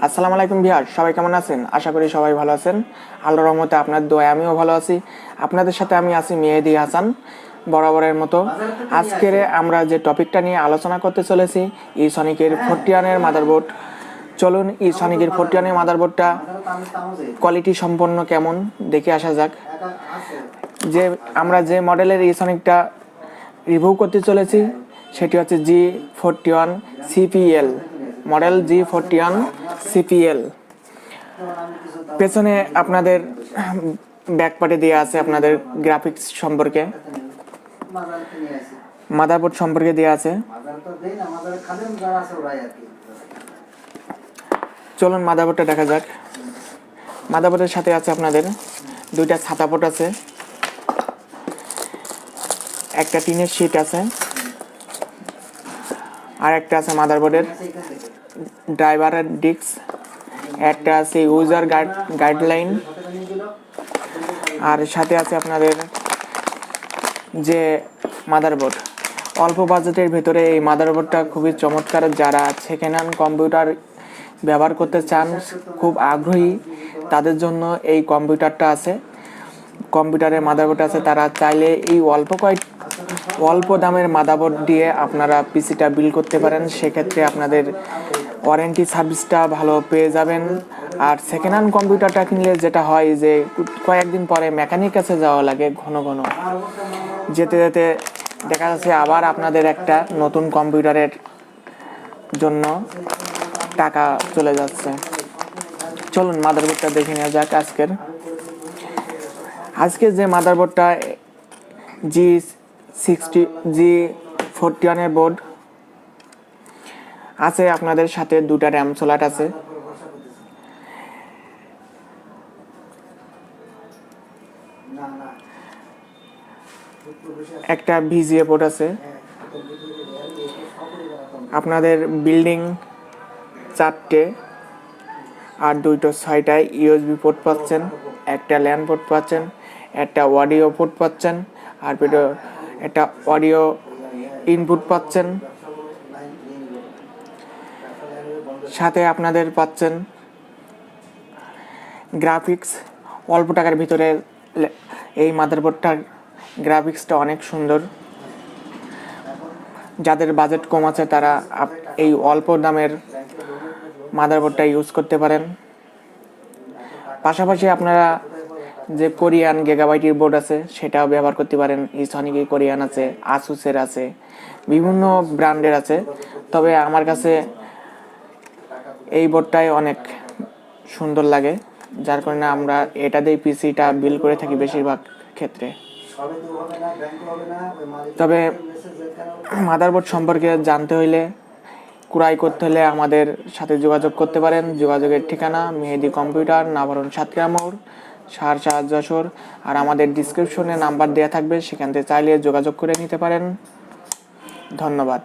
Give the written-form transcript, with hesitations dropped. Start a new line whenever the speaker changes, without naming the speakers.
আসসালামু আলাইকুম ভিউয়ার, সবাই কেমন আছেন? আশা করি সবাই ভালো আছেন। আল্লাহর রহমতে আপনার দোয়ায় আমিও ভালো আছি। আপনাদের সাথে আমি আছি মেহেদি হাসান, বরাবরের মতো। আজকের আমরা যে টপিকটা নিয়ে আলোচনা করতে চলেছি, ইসনিকের 41 মাদারবোর্ড। চলুন ইসনিকের 41 মাদারবোর্ডটা কোয়ালিটি সম্পন্ন কেমন দেখে আসা যাক। আমরা যে মডেলের ইসনিকটা রিভিউ করতে চলেছি সেটি হচ্ছে G41 CPL model G41 CPL। পেছনে আপনাদের ব্যাকপার্টে দেওয়া আছে আপনাদের গ্রাফিক্স সম্পর্কে, মাদারবোর্ড সম্পর্কে দেওয়া আছে। চলুন মাদারবোর্ডটা দেখা যাক। মাদারবোর্ডের সাথে আছে আপনাদের দুইটা ছাতা পোর্ট আছে, একটা টিনের শিট আছে, আর একটা আছে মাদারবোর্ডের ড্রাইভারের ডিস্ক, একটা আছে ইউজার গাইডলাইন, আর সাথে আছে আপনাদের যে মাদারবোর্ড। অল্প বাজেটের ভেতরে এই মাদারবোর্ডটা খুবই চমৎকার। যারা সেকেন্ড হ্যান্ড কম্পিউটার ব্যবহার করতে চান, খুব আগ্রহী, তাদের জন্য এই কম্পিউটারটা আছে, কম্পিউটারের মাদারবোর্ড আছে। তারা চাইলে এই অল্প দামের মাদারবোর্ড দিয়ে আপনারা পিসিটা বিল্ড করতে পারেন। সেক্ষেত্রে আপনাদের ওয়ারেন্টি সার্ভিসটা ভালো পেয়ে যাবেন। আর সেকেন্ড হ্যান্ড কম্পিউটারটা কিনলে যেটা হয় যে কয়েকদিন পরে মেকানিক কাছে যাওয়া লাগে, ঘন ঘন যেতে যেতে দেখা যাচ্ছে আবার আপনাদের একটা নতুন কম্পিউটারের জন্য টাকা চলে যাচ্ছে। চলুন মাদারবোর্ডটা দেখে নেওয়া যাক। আজকে যে মাদারবোর্ডটা G41 বোর্ড আছে, আপনাদের সাথে দুটা র্যাম স্লট আছে, একটা ভিজিএ পোর্ট আছে। আপনাদের বিল্ডিং 4টে আর 6টায় ইউএসবি পোর্ট পাচ্ছেন, একটা ল্যান পোর্ট পাচ্ছেন, একটা অডিও পোর্ট পাচ্ছেন, আর একটা অডিও ইনপুট পাচ্ছেন। সাথে আপনাদের পাচ্ছেন গ্রাফিক্স। অল্প টাকার ভিতরে এই মাদারবোর্ডটার গ্রাফিক্সটা অনেক সুন্দর। যাদের বাজেট কম আছে তারা এই অল্প দামের মাদারবোর্ডটা ইউজ করতে পারেন। পাশাপাশি আপনারা যে কোরিয়ান গিগাবাইটের বোর্ড আছে সেটাও ব্যবহার করতে পারেন। ইসনিকের কোরিয়ান আছে, আসুসের আছে, বিভিন্ন ব্র্যান্ডের আছে। তবে আমার কাছে এই বোর্ডটাই অনেক সুন্দর লাগে, যার কারণে আমরা এটা দিয়ে পিসিটা বিল্ড করে থাকি বেশিরভাগ ক্ষেত্রে। তবে মাদারবোর্ড সম্পর্কে জানতে হইলে, ক্রয় করতে হলে আমাদের সাথে যোগাযোগ করতে পারেন। যোগাযোগের ঠিকানা মেহেদি কম্পিউটার, নাভারন সাতক্ষীরা মোড়, সারসা যশোর। আর আমাদের ডিসক্রিপশনে নাম্বার দেওয়া থাকবে, সেখান থেকে চাইলে যোগাযোগ করে নিতে পারেন। ধন্যবাদ।